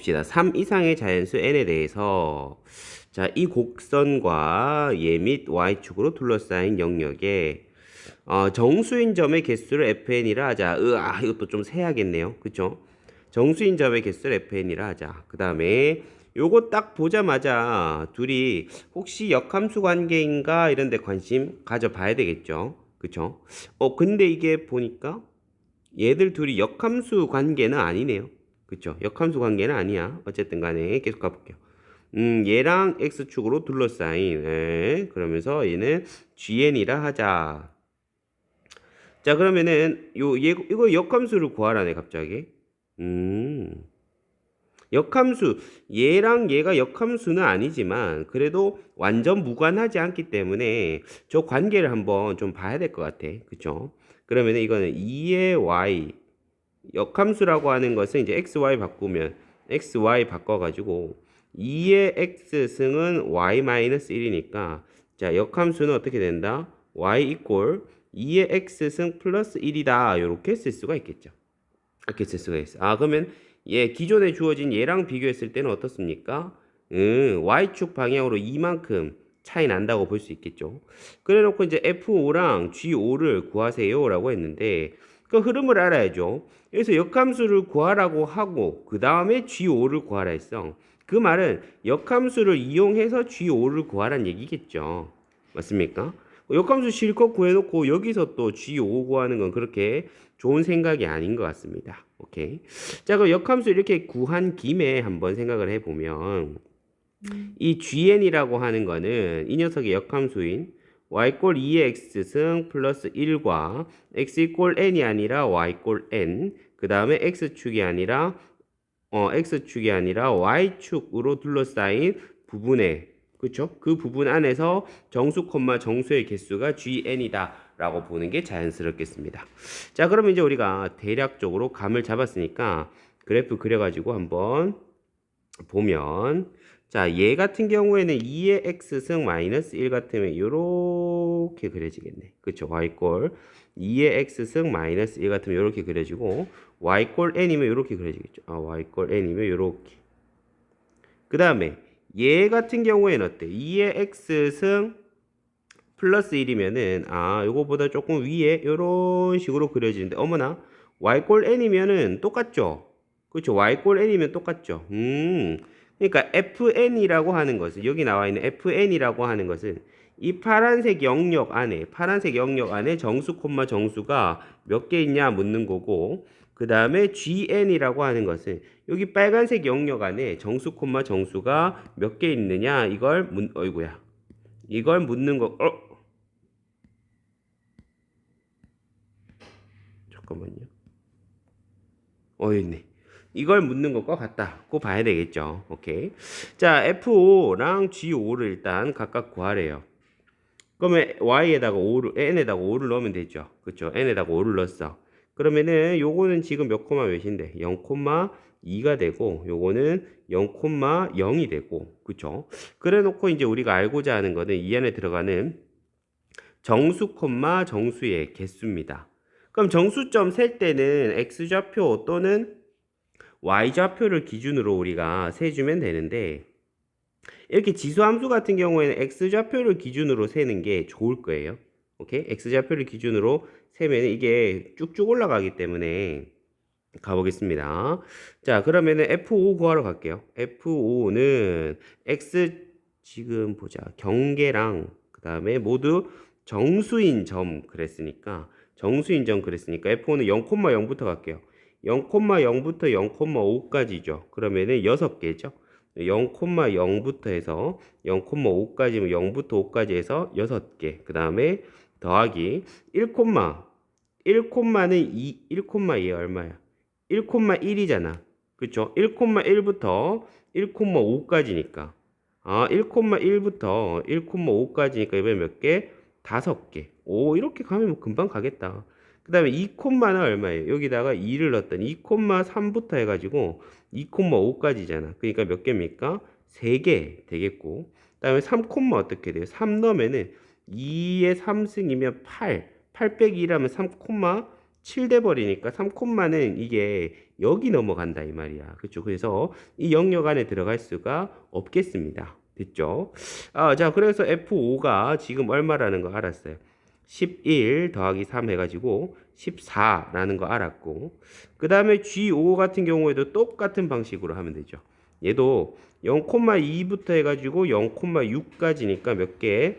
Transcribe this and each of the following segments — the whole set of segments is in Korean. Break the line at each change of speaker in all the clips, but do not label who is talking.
봅시다. 3 이상의 자연수 n에 대해서 자, 이 곡선과 얘 및 y축으로 둘러싸인 영역에 정수인 점의 개수를 fn이라 하자. 이것도 좀 세야겠네요. 그쵸? 정수인 점의 개수를 fn이라 하자. 그 다음에 요거 딱 보자마자 둘이 혹시 역함수 관계인가 이런 데 관심 가져봐야 되겠죠. 그쵸? 근데 이게 보니까 얘들 둘이 역함수 관계는 아니네요. 그쵸? 역함수 관계는 아니야. 어쨌든 간에 계속 가볼게요. 얘랑 x축으로 둘러싸인, 그러면서 얘는 gn이라 하자. 자, 그러면은 이거 역함수를 구하라네 갑자기. 역함수, 얘랑 얘가 역함수는 아니지만 그래도 완전 무관하지 않기 때문에 저 관계를 한번 좀 봐야 될 것 같아. 그쵸? 그러면 이거는 2의 y, 역함수라고 하는 것은 이제 xy 바꾸면 xy 바꿔가지고 2의 x승은 y-1이니까 자, 역함수는 어떻게 된다? y 이꼴 2의 x승 플러스 1이다. 이렇게 쓸 수가 있겠죠. 이렇게 쓸 수가 있어. 그러면 얘 기존에 주어진 얘랑 비교했을 때는 어떻습니까? y축 방향으로 이만큼 차이 난다고 볼 수 있겠죠. 그래 놓고 이제 f5랑 g5를 구하세요라고 했는데 그 흐름을 알아야죠. 그래서 역함수를 구하라고 하고 그 다음에 g5를 구하라 했어. 그 말은 역함수를 이용해서 g5를 구하라는 얘기겠죠. 맞습니까? 역함수 실컷 구해놓고 여기서 또 g5 구하는 건 그렇게 좋은 생각이 아닌 것 같습니다. 오케이. 자, 그럼 역함수 이렇게 구한 김에 한번 생각을 해보면 이 gn이라고 하는 거는 이 녀석의 역함수인 y 꼴 2의 x승 플러스 1과 x 이꼴 n이 아니라 y 꼴 n 그 다음에 x축이 아니라 y축으로 둘러싸인 부분에 그쵸? 그 부분 안에서 정수, 정수의 개수가 gn이다 라고 보는 게 자연스럽겠습니다. 자, 그러면 이제 우리가 대략적으로 감을 잡았으니까 그래프 그려가지고 한번 보면 자, 얘 같은 경우에는 2의 x승 마이너스 1 같으면 요렇게 그려지겠네. 그쵸? y꼴 2의 x승 마이너스 1 같으면 요렇게 그려지고 y꼴 n이면 요렇게 그려지겠죠. y꼴 n이면 요렇게. 그 다음에 얘 같은 경우에는 어때? 2의 x승 플러스 1이면은 요거보다 조금 위에 요런 식으로 그려지는데 어머나 y꼴 n이면은 똑같죠? 그렇죠? y꼴 n이면 똑같죠? 그러니까 fn이라고 하는 것은 여기 나와 있는 fn이라고 하는 것은 이 파란색 영역 안에 정수 정수가 몇 개 있냐 묻는 거고 그 다음에 gn이라고 하는 것은 여기 빨간색 영역 안에 정수 정수가 몇 개 있느냐 이걸 묻는 거. 잠깐만요. 있네. 이걸 묻는 것과 같다고 봐야 되겠죠. 오케이. 자, F5랑 G5를 일단 각각 구하래요. 그러면 Y에다가 5를, N에다가 5를 넣으면 되죠. 그쵸? N에다가 5를 넣었어. 그러면은 요거는 지금 몇 코마 몇인데? 0,2가 되고, 요거는 0,0이 되고, 그쵸? 그래 놓고 이제 우리가 알고자 하는 거는 이 안에 들어가는 정수, 정수의 개수입니다. 그럼 정수점 셀 때는 x좌표 또는 y좌표를 기준으로 우리가 세주면 되는데 이렇게 지수함수 같은 경우에는 x좌표를 기준으로 세는 게 좋을 거예요. 오케이? x좌표를 기준으로 세면 이게 쭉쭉 올라가기 때문에 가보겠습니다. 자, 그러면은 F5 구하러 갈게요. F5는 x 지금 보자. 경계랑 그 다음에 모두 정수인 점 그랬으니까 F5는 0,0부터 갈게요. 0,0부터 0,5까지죠. 그러면은 6개죠. 0,0부터 해서 0,5까지면 0부터 5까지 해서 6개. 그 다음에 더하기 1, 1는 1,2에 얼마야? 1,1이잖아. 그쵸? 1,1부터 1,5까지니까. 1,1부터 1,5까지니까 이번에 몇 개? 5개. 이렇게 가면 뭐 금방 가겠다. 그 다음에 2는 얼마예요? 여기다가 2를 넣었더니 2,3부터 해가지고 2,5까지잖아. 그러니까 몇 개입니까? 3개 되겠고. 그 다음에 3, 어떻게 돼요? 3 넣으면은 2의 3승이면 8. 8 빼기 1하면 3, 7 돼 버리니까 3콤마는 이게 여기 넘어간다 이 말이야. 그쵸? 그래서 이 영역 안에 들어갈 수가 없겠습니다. 됐죠? 자, 그래서 F5가 지금 얼마라는 거 알았어요. 11 더하기 3 해가지고 14라는 거 알았고, 그 다음에 G5 같은 경우에도 똑같은 방식으로 하면 되죠. 얘도 0,2부터 해가지고 0,6까지니까 몇 개?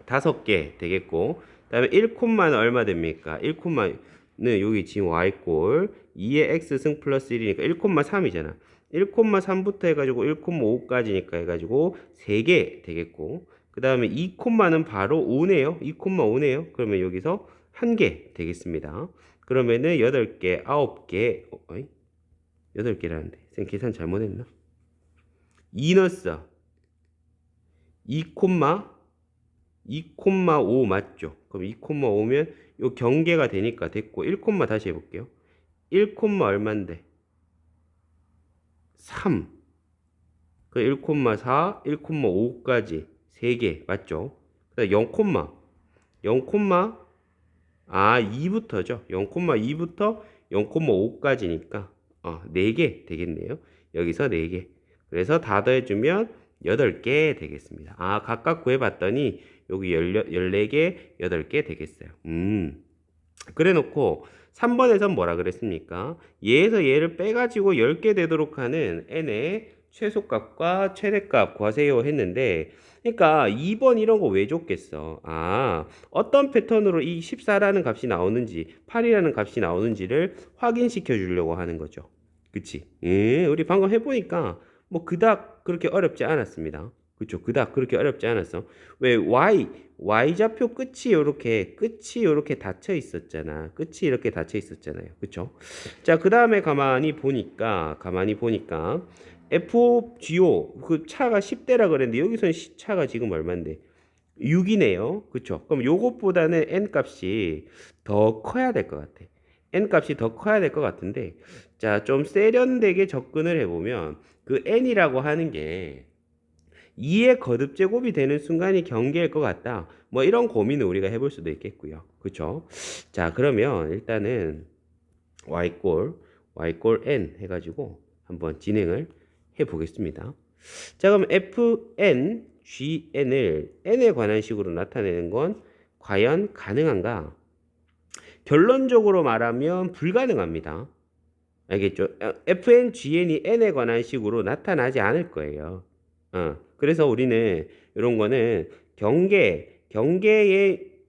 5개 되겠고, 그 다음에 1콤마는 얼마 됩니까? 1콤마는 여기 지금 y꼴 2의 x승 플러스 1이니까 1,3이잖아. 1,3부터 해가지고 1,5까지니까 해가지고 3개 되겠고, 그 다음에 2콤마는 바로 5네요. 2,5네요. 그러면 여기서 1개 되겠습니다. 그러면은 8개, 9개, 8개라는데. 쌤 계산 잘못했나? 2 넣었어. 2,5 맞죠? 그럼 2,5면 요 경계가 되니까 됐고, 1, 다시 해볼게요. 1, 얼만데? 3. 그 1,4, 1,5까지 3개 맞죠? 그다음 0, 2부터죠. 0,2부터 0,5까지니까 4개 되겠네요. 여기서 4개. 그래서 다 더해주면 8개 되겠습니다. 각각 구해봤더니 여기 14개, 8개 되겠어요. 그래 놓고 3번에선 뭐라 그랬습니까? 얘에서 얘를 빼가지고 10개 되도록 하는 n의 최소값과 최대값 구하세요 했는데, 그러니까 2번 이런 거 왜 줬겠어? 어떤 패턴으로 이 14라는 값이 나오는지 8이라는 값이 나오는지를 확인시켜 주려고 하는 거죠. 그치? 우리 방금 해보니까 뭐 그닥 그렇게 어렵지 않았습니다. 그쵸? 그닥 그렇게 어렵지 않았어. 왜 y좌표 끝이 요렇게 닫혀 있었잖아. 끝이 이렇게 닫혀 있었잖아요. 그쵸? 자, 그 다음에 가만히 보니까 F5GO 그 차가 10대라 그랬는데 여기서는 차가 지금 얼마인데 6이네요. 그쵸? 그럼 요것보다는 n 값이 더 커야 될 것 같아. n 값이 더 커야 될 것 같은데, 자, 좀 세련되게 접근을 해보면 그 n이라고 하는 게 2의 거듭 제곱이 되는 순간이 경계일 것 같다. 뭐 이런 고민을 우리가 해볼 수도 있겠고요. 그쵸? 자, 그러면 일단은 y꼴 n 해가지고 한번 진행을 해보겠습니다. 자, 그럼 fn, gn을 n에 관한 식으로 나타내는 건 과연 가능한가? 결론적으로 말하면 불가능합니다. 알겠죠? fn, gn이 n에 관한 식으로 나타나지 않을 거예요. 그래서 우리는 이런 거는 경계에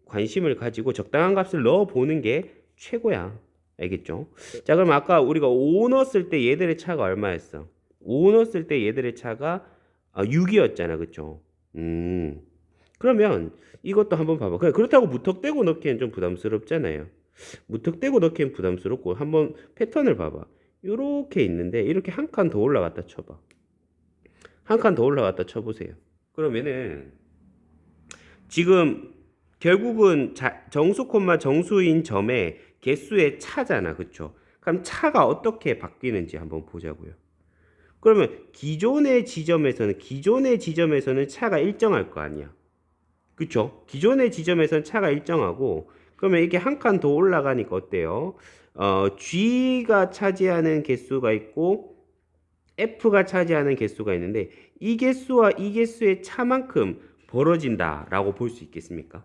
관심을 가지고 적당한 값을 넣어 보는 게 최고야. 알겠죠? 자, 그럼 아까 우리가 5 넣었을 때 얘들의 차가 얼마였어? 5 넣었을 때 얘들의 차가 6이었잖아. 그쵸? 그러면 이것도 한번 봐봐. 그렇다고 무턱대고 넣기엔 좀 부담스럽잖아요. 무턱대고 넣기엔 부담스럽고 한번 패턴을 봐봐. 이렇게 있는데 이렇게 한 칸 더 올라갔다 쳐봐. 한 칸 더 올라갔다 쳐보세요. 그러면은 지금 결국은 정수 콤마 정수인 점의 개수의 차잖아. 그쵸? 그럼 차가 어떻게 바뀌는지 한번 보자고요. 그러면 기존의 지점에서는 차가 일정할 거 아니야. 그쵸? 기존의 지점에서는 차가 일정하고, 그러면 이게 한 칸 더 올라가니까 어때요? G가 차지하는 개수가 있고 F가 차지하는 개수가 있는데 이 개수와 이 개수의 차만큼 벌어진다라고 볼 수 있겠습니까?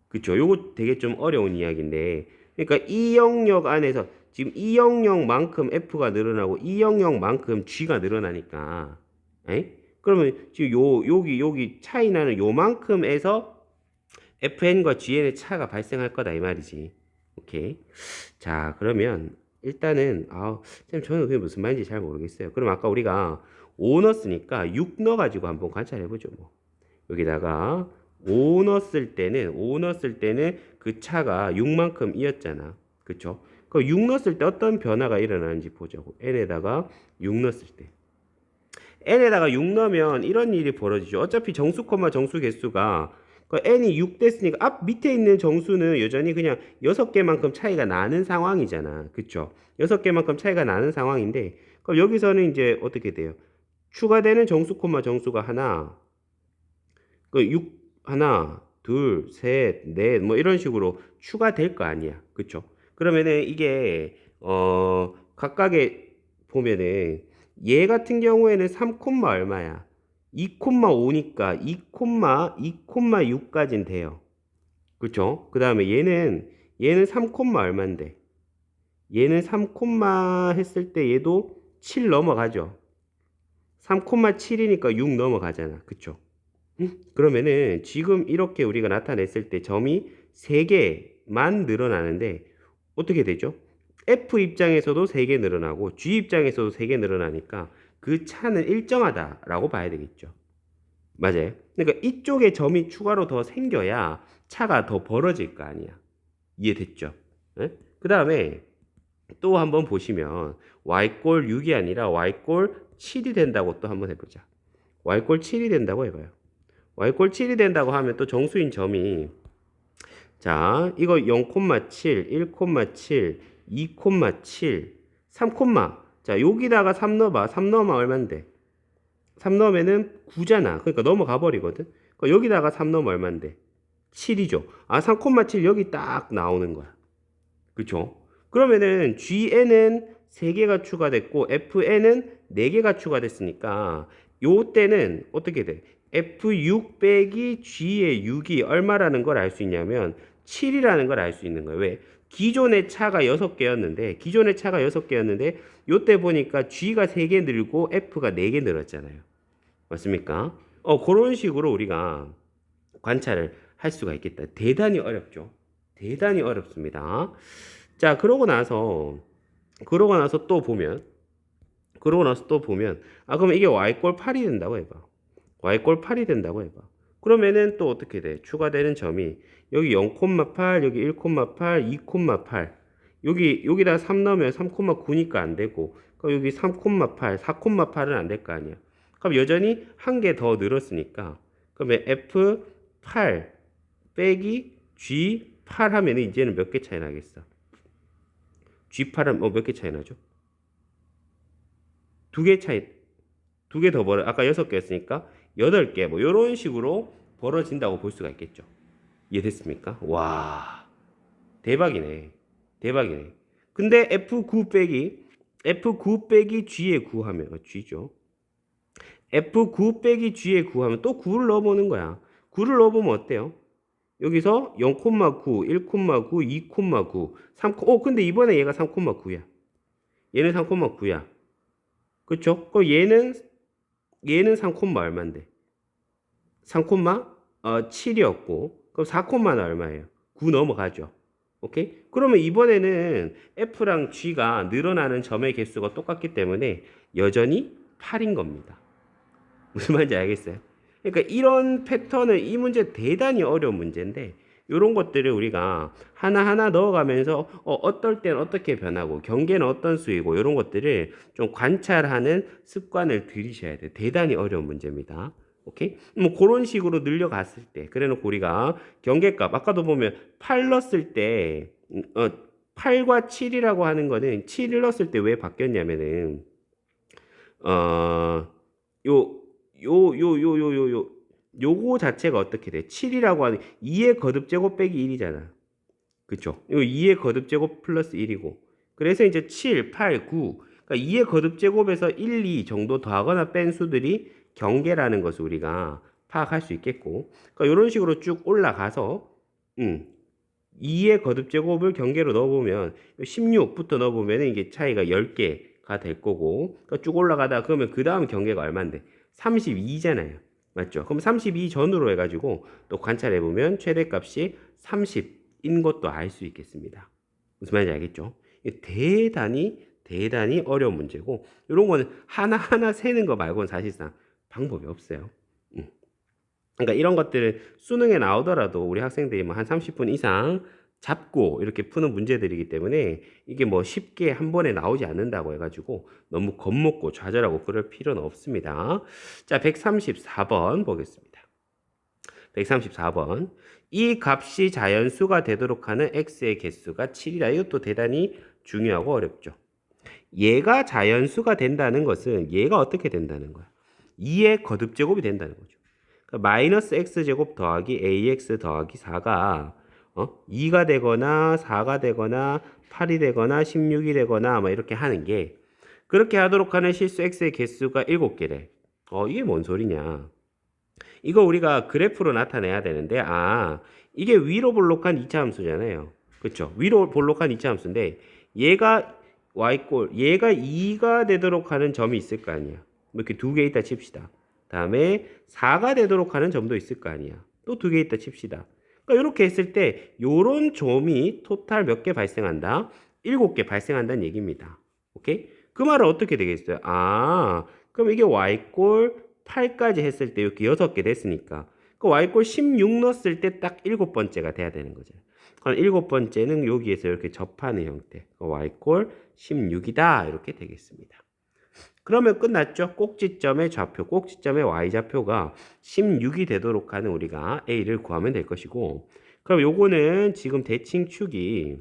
그쵸? 요거 되게 좀 어려운 이야기인데, 그러니까 이 영역 안에서 지금 이 영역만큼 F가 늘어나고 이 영역만큼 G가 늘어나니까, 그러면 지금 여기 차이 나는 요만큼에서 FN과 GN의 차가 발생할 거다 이 말이지. 오케이. 자, 그러면 일단은 쌤 저는 그게 무슨 말인지 잘 모르겠어요. 그럼 아까 우리가 5 넣었으니까 6 넣어가지고 한번 관찰해 보죠. 뭐 여기다가 5 넣었을 때는 그 차가 6만큼이었잖아. 그쵸? 그 6 넣었을 때 어떤 변화가 일어나는지 보자고. n에다가 6 넣었을 때. n에다가 6 넣으면 이런 일이 벌어지죠. 어차피 정수 콤마 정수 개수가 n이 6 됐으니까 앞 밑에 있는 정수는 여전히 그냥 6개만큼 차이가 나는 상황이잖아. 그쵸? 6개만큼 차이가 나는 상황인데, 그럼 여기서는 이제 어떻게 돼요? 추가되는 정수 콤마 정수가 하나, 둘, 셋, 넷, 뭐 이런 식으로 추가될 거 아니야. 그쵸? 그러면은 이게 각각의 보면은 얘 같은 경우에는 3, 얼마야? 2,5니까 2,6까지는 돼요. 그쵸? 그 다음에 얘는 3, 얼마인데? 얘는 3, 했을 때 얘도 7 넘어가죠. 3,7이니까 6 넘어가잖아. 그쵸? 그러면은 지금 이렇게 우리가 나타냈을 때 점이 3개만 늘어나는데 어떻게 되죠? F 입장에서도 3개 늘어나고 G 입장에서도 3개 늘어나니까 그 차는 일정하다라고 봐야 되겠죠. 맞아요. 그러니까 이쪽에 점이 추가로 더 생겨야 차가 더 벌어질 거 아니야. 이해됐죠? 그 다음에 또 한번 보시면 y꼴 6이 아니라 y꼴 7이 된다고 또 한번 해보자. y꼴 7이 된다고 해봐요. y꼴 7이 된다고 하면 또 정수인 점이 자 이거 0,7, 1,7, 2,7, 3, 자 여기다가 3 넣어봐. 3 넣으면 얼만데? 3 넣으면은 9잖아. 그러니까 넘어가 버리거든. 그러니까 여기다가 3 넣으면 얼만데? 7이죠. 아 3,7 여기 딱 나오는 거야. 그쵸? 그러면은 GN은 3개가 추가됐고 FN은 4개가 추가됐으니까 요 때는 어떻게 돼? F6 빼기 G의 6이 얼마라는 걸 알 수 있냐면 7이라는 걸 알 수 있는 거예요. 왜? 기존의 차가 6개였는데 요때 보니까 G가 3개 늘고 F가 4개 늘었잖아요. 맞습니까? 그런 식으로 우리가 관찰을 할 수가 있겠다. 대단히 어렵죠. 대단히 어렵습니다. 자, 그러고 나서 또 보면, 그러면 이게 y꼴 8이 된다고 해봐. y꼴 8이 된다고 해봐. 그러면은 또 어떻게 돼? 추가되는 점이 여기 0,8, 여기 1,8, 2,8. 여기다 3 넣으면 3,9니까 안 되고, 그럼 여기 3,8, 4,8은 안 될 거 아니야. 그럼 여전히 한 개 더 늘었으니까, 그러면 F8 빼기 G8 하면 이제는 몇 개 차이 나겠어? G8은 몇 개 차이 나죠? 2개 차이, 2개 더 벌어. 아까 6개였으니까 8개, 뭐, 요런 식으로 벌어진다고 볼 수가 있겠죠. 이해됐습니까? 와, 대박이네. 대박이네. 근데 F9 빼기 G의 9 하면, G죠. F9 빼기 G의 9 하면 또 9를 넣어보는 거야. 9를 넣어보면 어때요? 여기서 0,9, 1,9, 2,9, 3, 근데 이번에 얘가 3,9야. 얘는 3,9야. 그쵸? 그럼 얘는 3, 얼마인데? 3, 7이었고, 그럼 4는 얼마예요? 9 넘어가죠. 오케이? 그러면 이번에는 F랑 G가 늘어나는 점의 개수가 똑같기 때문에 여전히 8인 겁니다. 무슨 말인지 알겠어요? 그러니까 이런 패턴은 이 문제 대단히 어려운 문제인데 이런 것들을 우리가 하나하나 넣어가면서 어떨 땐 어떻게 변하고 경계는 어떤 수이고 이런 것들을 좀 관찰하는 습관을 들이셔야 돼요. 대단히 어려운 문제입니다. 오케이? 뭐 그런 식으로 늘려갔을 때 그래놓고 우리가 경계값 아까도 보면 8 넣었을 때 8과 7이라고 하는 거는 7을 넣었을 때 왜 바뀌었냐면은 어, 요, 요거 자체가 어떻게 돼? 7이라고 하는 2의 거듭제곱 빼기 1이잖아. 그쵸? 요 2의 거듭제곱 플러스 1이고. 그래서 이제 7, 8, 9. 그러니까 2의 거듭제곱에서 1, 2 정도 더하거나 뺀 수들이 경계라는 것을 우리가 파악할 수 있겠고. 그러니까 이런 식으로 쭉 올라가서 2의 거듭제곱을 경계로 넣어보면 16부터 넣어보면 이게 차이가 10개가 될 거고 그러니까 쭉 올라가다 그러면 그 다음 경계가 얼만데? 32잖아요. 맞죠? 그럼 32 전후로 해가지고 또 관찰해보면 최대값이 30인 것도 알 수 있겠습니다. 무슨 말인지 알겠죠? 이게 대단히 어려운 문제고 이런 거는 하나하나 세는 거 말고는 사실상 방법이 없어요. 그러니까 이런 것들을 수능에 나오더라도 우리 학생들이 뭐 한 30분 이상 잡고 이렇게 푸는 문제들이기 때문에 이게 뭐 쉽게 한 번에 나오지 않는다고 해가지고 너무 겁먹고 좌절하고 그럴 필요는 없습니다. 자, 134번 보겠습니다. 134번. 이 값이 자연수가 되도록 하는 x의 개수가 7이다. 이것도 대단히 중요하고 어렵죠. 얘가 자연수가 된다는 것은 얘가 어떻게 된다는 거야? 2의 거듭제곱이 된다는 거죠. 그러니까 마이너스 x제곱 더하기 ax 더하기 4가 2가 되거나 4가 되거나 8이 되거나 16이 되거나 뭐 이렇게 하는 게 그렇게 하도록 하는 실수 x의 개수가 7개래. 이게 뭔 소리냐? 이거 우리가 그래프로 나타내야 되는데 이게 위로 볼록한 2차 함수잖아요. 그렇죠? 위로 볼록한 2차 함수인데 얘가 y꼴 얘가 2가 되도록 하는 점이 있을 거 아니야. 뭐 이렇게 두 개 있다 칩시다. 다음에 4가 되도록 하는 점도 있을 거 아니야. 또 두 개 있다 칩시다. 그러니까 이렇게 했을 때 요런 점이 토탈 몇 개 발생한다? 7개 발생한다는 얘기입니다. 오케이? 그 말은 어떻게 되겠어요? 그럼 이게 y꼴 8까지 했을 때 이렇게 6개 됐으니까 그 y꼴 16 넣었을 때 딱 7번째가 돼야 되는 거죠. 그럼 7번째는 여기에서 이렇게 접하는 형태. y꼴 16이다. 이렇게 되겠습니다. 그러면 끝났죠? 꼭지점의 좌표, 꼭지점의 y좌표가 16이 되도록 하는 우리가 a를 구하면 될 것이고 그럼 요거는 지금 대칭축이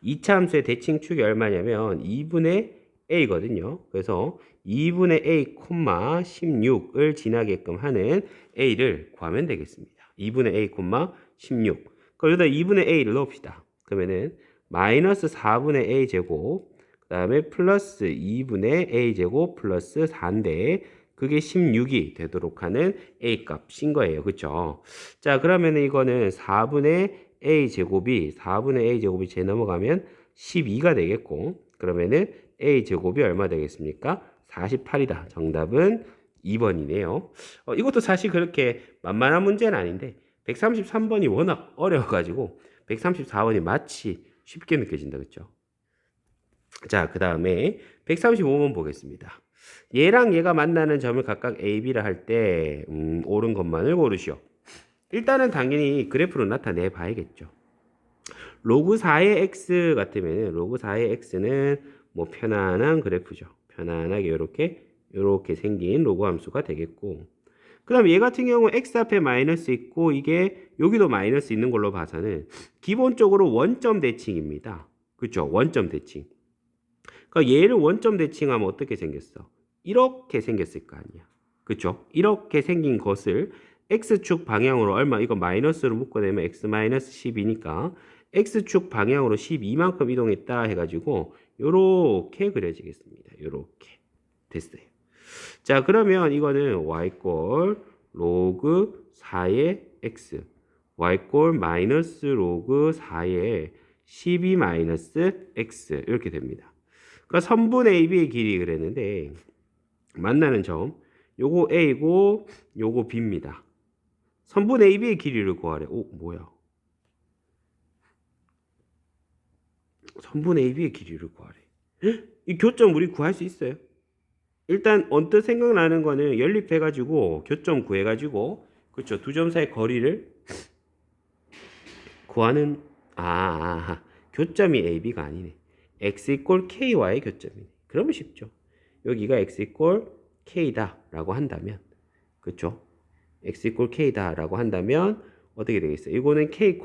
2차 함수의 대칭축이 얼마냐면 2분의 a거든요. 그래서 2분의 a, 16을 지나게끔 하는 a를 구하면 되겠습니다. 2분의 a, 16. 그럼 여기다 2분의 a를 넣읍시다. 그러면은 마이너스 4분의 a 제곱 그 다음에 플러스 2분의 a 제곱 플러스 4인데 그게 16이 되도록 하는 a 값인 거예요. 그쵸? 자, 그러면은 이거는 4분의 a 제곱이 제 넘어가면 12가 되겠고 그러면은 a 제곱이 얼마 되겠습니까? 48이다. 정답은 2번이네요. 이것도 사실 그렇게 만만한 문제는 아닌데 133번이 워낙 어려워가지고 134번이 마치 쉽게 느껴진다. 그렇죠? 자, 그 다음에 135번 보겠습니다. 얘랑 얘가 만나는 점을 각각 A, B라 할 때 옳은 것만을 고르시오. 일단은 당연히 그래프로 나타내 봐야겠죠. 로그 4의 x 같으면 로그 4의 x는 뭐 편안한 그래프죠. 편안하게 이렇게 생긴 로그 함수가 되겠고 그 다음에 얘 같은 경우 x 앞에 마이너스 있고 이게 여기도 마이너스 있는 걸로 봐서는 기본적으로 원점 대칭입니다. 그렇죠? 원점 대칭. 그러니까 얘를 원점 대칭하면 어떻게 생겼어? 이렇게 생겼을 거 아니야. 그렇죠? 이렇게 생긴 것을 x축 방향으로 얼마 이거 마이너스로 묶어내면 x 마이너스 12니까 x축 방향으로 12만큼 이동했다 해가지고 요렇게 그려지겠습니다. 요렇게 됐어요. 자, 그러면 이거는 y꼴 로그 4의 x y꼴 마이너스 로그 4의 12 마이너스 x 이렇게 됩니다. 그러니까 선분 AB의 길이 그랬는데 만나는 점 요거 A고 요거 B입니다. 선분 AB의 길이를 구하래. 뭐야? 선분 AB의 길이를 구하래. 이 교점 우리 구할 수 있어요? 일단 언뜻 생각나는 거는 연립해가지고 교점 구해가지고 그렇죠. 두 점 사이 거리를 구하는 교점이 AB가 아니네. x 이꼴 ky의 교점이네. 그러면 쉽죠. 여기가 x 이꼴 k다 라고 한다면 그렇죠. x 이꼴 k다 라고 한다면 어떻게 되겠어요? 이거는 k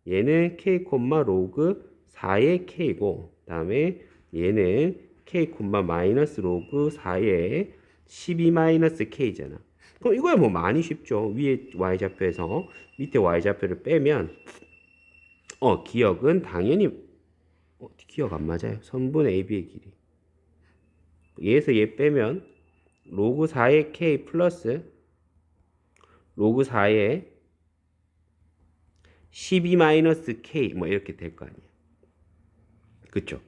얘는 k 로그 4의 k고 다음에 얘는 k 마이너스 로그 4의 12 마이너스 k잖아. 그럼 이거야 뭐 많이 쉽죠. 위에 y좌표에서 밑에 y좌표를 빼면 기억은 당연히 기억 안 맞아요. 선분 AB의 길이 얘에서 얘 빼면 로그 4의 k 플러스 로그 4의 12 마이너스 k 뭐 이렇게 될 거 아니에요. 그쵸?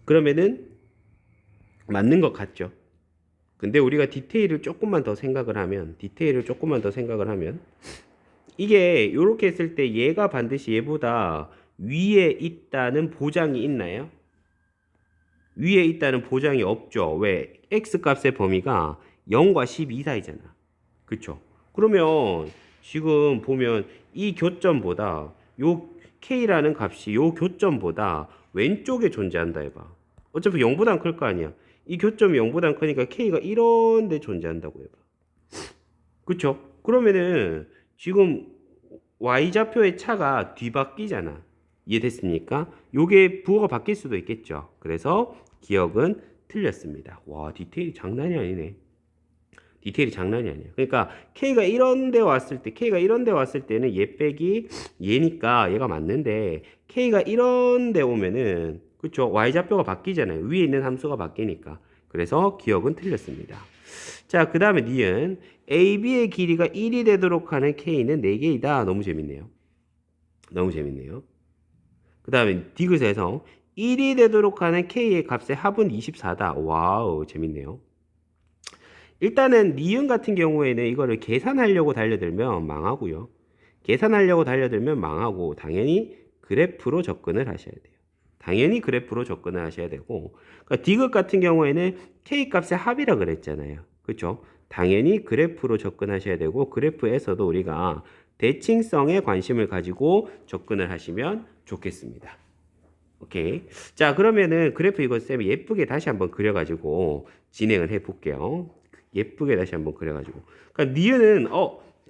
그러면은 맞는 것 같죠? 근데 우리가 디테일을 조금만 더 생각을 하면 이게 이렇게 했을 때 얘가 반드시 얘보다 위에 있다는 보장이 있나요? 위에 있다는 보장이 없죠. 왜? x값의 범위가 0과 12 사이잖아. 그쵸? 그러면 지금 보면 이 교점보다 요 k라는 값이 요 교점보다 왼쪽에 존재한다 해봐. 어차피 0보단 클 거 아니야. 이 교점이 0보단 크니까 k가 이런 데 존재한다고 해봐. 그쵸? 그러면은 지금 y좌표의 차가 뒤바뀌잖아. 이해됐습니까? 요게 부호가 바뀔 수도 있겠죠. 그래서 기억은 틀렸습니다. 와, 디테일이 장난이 아니네. 디테일이 장난이 아니에요. 그러니까 K가 이런 데 왔을 때, K가 이런 데 왔을 때는 얘 빼기 얘니까 얘가 맞는데, K가 이런 데 오면은, 그쵸? Y좌표가 바뀌잖아요. 위에 있는 함수가 바뀌니까. 그래서 기억은 틀렸습니다. 자, 그 다음에 니은 AB의 길이가 1이 되도록 하는 K는 4개이다. 너무 재밌네요. 너무 재밌네요. 그 다음에 디귿에서 1이 되도록 하는 K의 값의 합은 24다. 와우, 재밌네요. 일단은 니은 같은 경우에는 이거를 계산하려고 달려들면 망하고요. 계산하려고 달려들면 망하고 당연히 그래프로 접근을 하셔야 돼요. 당연히 그래프로 접근을 하셔야 되고, 그러니까 디귿 같은 경우에는 K 값의 합이라 그랬잖아요. 그렇죠? 당연히 그래프로 접근하셔야 되고, 그래프에서도 우리가 대칭성에 관심을 가지고 접근을 하시면 좋겠습니다. 오케이. 자, 그러면은 그래프 이거 쌤이 예쁘게 다시 한번 그려가지고 진행을 해볼게요. 예쁘게 다시 한번 그려가지고. 그러니까 니은은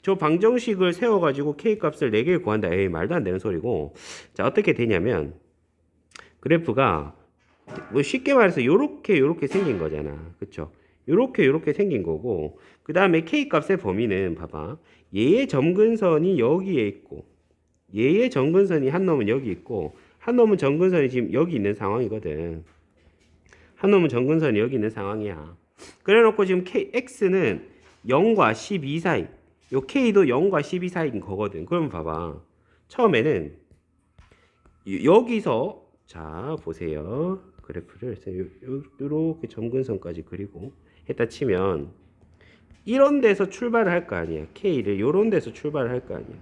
저 방정식을 세워가지고 K 값을 4개를 구한다. 에이, 말도 안 되는 소리고. 자, 어떻게 되냐면 그래프가 뭐 쉽게 말해서 요렇게 생긴 거잖아. 그쵸? 요렇게 생긴 거고, 그 다음에 K 값의 범위는 봐봐. 얘의 점근선이 여기에 있고, 얘의 점근선이 한 놈은 여기 있고, 한 놈은 점근선이 지금 여기 있는 상황이거든. 한 놈은 점근선이 여기 있는 상황이야. 그래 놓고 지금 X는 0과 12 사이, 요 K도 0과 12 사이인 거거든. 그러면 봐봐. 처음에는 여기서, 자, 보세요. 그래프를 요렇게 점근선까지 그리고 했다 치면 이런 데서 출발을 할 거 아니야. K를 요런 데서 출발을 할 거 아니야.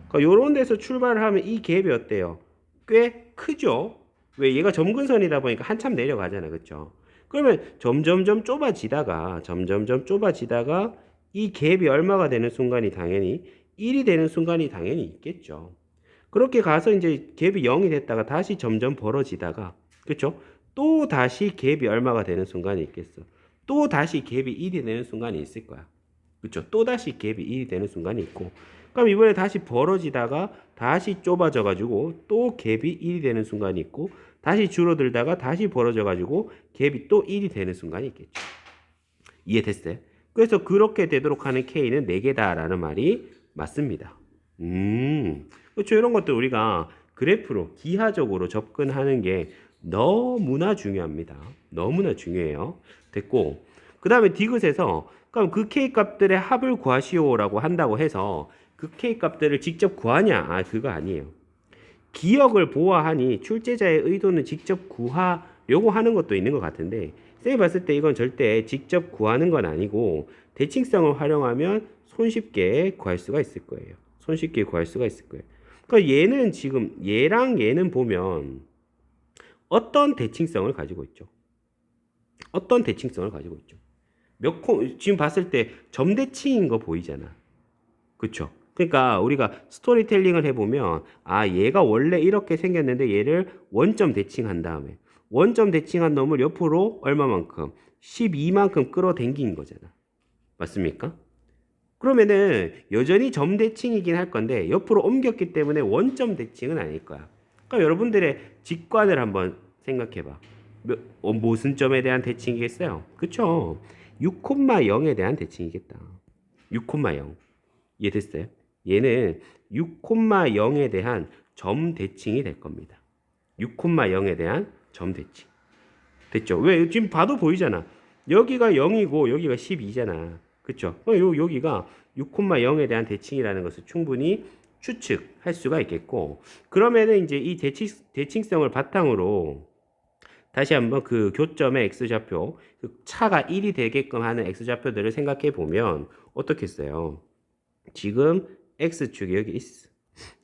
그러니까 요런 데서 출발을 하면 이 갭이 어때요? 꽤 크죠? 왜? 얘가 점근선이다 보니까 한참 내려가잖아. 그쵸? 그러면 점점점 좁아지다가 이 갭이 얼마가 되는 순간이 당연히 1이 되는 순간이 당연히 있겠죠. 그렇게 가서 이제 갭이 0이 됐다가 다시 점점 벌어지다가, 그쵸? 또 다시 갭이 얼마가 되는 순간이 있겠어. 또 다시 갭이 1이 되는 순간이 있을 거야. 그쵸? 또 다시 갭이 1이 되는 순간이 있고, 그럼 이번에 다시 벌어지다가 다시 좁아져 가지고 또 갭이 1이 되는 순간이 있고, 다시 줄어들다가 다시 벌어져 가지고 갭이 또 1이 되는 순간이 있겠죠. 이해됐어요? 그래서 그렇게 되도록 하는 K는 4개다라는 말이 맞습니다. 그렇죠. 이런 것들 우리가 그래프로 기하적으로 접근하는 게 너무나 중요합니다. 너무나 중요해요. 됐고, 그 다음에 디귿에서 그럼 그 K 값들의 합을 구하시오라고 한다고 해서 그 K 값들을 직접 구하냐? 아, 그거 아니에요. 기억을 보아하니 출제자의 의도는 직접 구하려고 하는 것도 있는 것 같은데, 쌤이 봤을 때 이건 절대 직접 구하는 건 아니고 대칭성을 활용하면 손쉽게 구할 수가 있을 거예요. 손쉽게 구할 수가 있을 거예요. 그러니까 얘는 지금 얘랑 얘는 보면 어떤 대칭성을 가지고 있죠? 어떤 대칭성을 가지고 있죠? 지금 봤을 때 점대칭인 거 보이잖아. 그쵸? 그러니까 우리가 스토리텔링을 해보면 아, 얘가 원래 이렇게 생겼는데 얘를 원점 대칭한 다음에 원점 대칭한 놈을 옆으로 얼마만큼? 12만큼 끌어당긴 거잖아. 맞습니까? 그러면은 여전히 점 대칭이긴 할 건데 옆으로 옮겼기 때문에 원점 대칭은 아닐 거야. 그러니까 여러분들의 직관을 한번 생각해봐. 무슨 점에 대한 대칭이겠어요? 그쵸? 6,0에 대한 대칭이겠다. 6,0. 이해됐어요? 얘는 6,0에 대한 점 대칭이 될 겁니다. 6,0에 대한 점 대칭. 됐죠? 왜? 지금 봐도 보이잖아. 여기가 0이고 여기가 12잖아. 그쵸? 여기가 6,0에 대한 대칭이라는 것을 충분히 추측할 수가 있겠고, 그러면은 이제 이 대칭성을 바탕으로 다시 한번 그 교점의 x좌표, 그 차가 1이 되게끔 하는 x좌표들을 생각해 보면 어떻겠어요? 지금 x축이 여기 있어.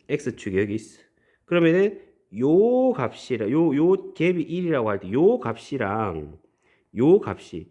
x축이 여기 있어. 그러면은 요 값이랑 요 갭이 1이라고 할 때 요 값이랑 요 값이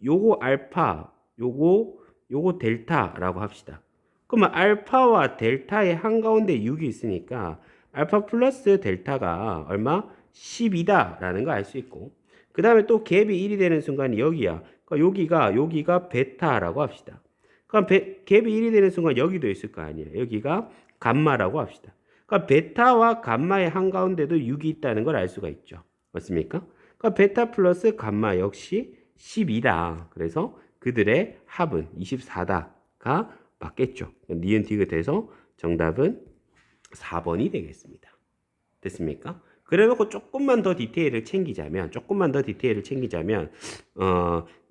요거 알파, 요거 델타라고 합시다. 그러면 알파와 델타의 한가운데 6이 있으니까 알파 플러스 델타가 얼마? 10이다라는 거 알 수 있고, 그 다음에 또 갭이 1이 되는 순간이 여기야. 그러니까 여기가 베타라고 합시다. 그럼 갭이 1이 되는 순간 여기도 있을 거 아니에요. 여기가 감마라고 합시다. 그러니까 베타와 감마의 한가운데도 6이 있다는 걸 알 수가 있죠. 맞습니까? 그러니까 베타 플러스 감마 역시 10이다. 그래서 그들의 합은 24다가 맞겠죠. 니은 디귿해서 정답은 4번이 되겠습니다. 됐습니까? 그래놓고 조금만 더 디테일을 챙기자면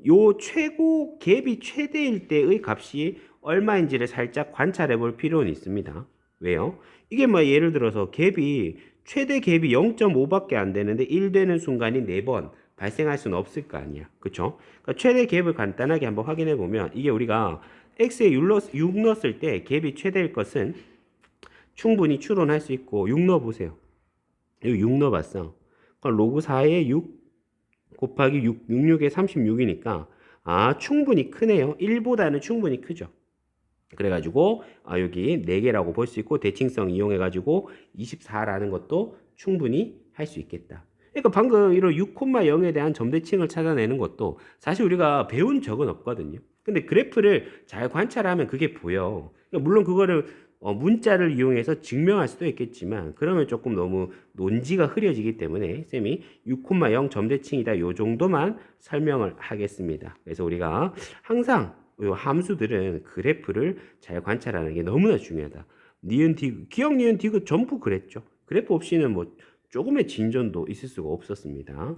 요 최고 갭이 최대일 때의 값이 얼마인지를 살짝 관찰해 볼 필요는 있습니다. 왜요? 이게 뭐 예를 들어서 최대 갭이 0.5밖에 안 되는데 1 되는 순간이 4번 발생할 수는 없을 거 아니야. 그쵸? 그러니까 최대 갭을 간단하게 한번 확인해 보면 이게 우리가 x에 6 넣었을 때 갭이 최대일 것은 충분히 추론할 수 있고 6 넣어보세요. 여기 6 넣어봤어. 그럼 로그 4에 6 곱하기 6, 66에 36이니까 충분히 크네요. 1보다는 충분히 크죠. 그래가지고 여기 4개라고 볼 수 있고 대칭성 이용해가지고 24라는 것도 충분히 할 수 있겠다. 그러니까 방금 이런 6,0에 대한 점대칭을 찾아내는 것도 사실 우리가 배운 적은 없거든요. 근데 그래프를 잘 관찰하면 그게 보여. 그러니까 물론 그거를 문자를 이용해서 증명할 수도 있겠지만 그러면 조금 너무 논지가 흐려지기 때문에 쌤이 6,0 점대칭이다 요 정도만 설명을 하겠습니다. 그래서 우리가 항상 요 함수들은 그래프를 잘 관찰하는 게 너무나 중요하다. 니은 디귿, 기억 니은 디귿 전부 그랬죠. 그래프 없이는 뭐 조금의 진전도 있을 수가 없었습니다.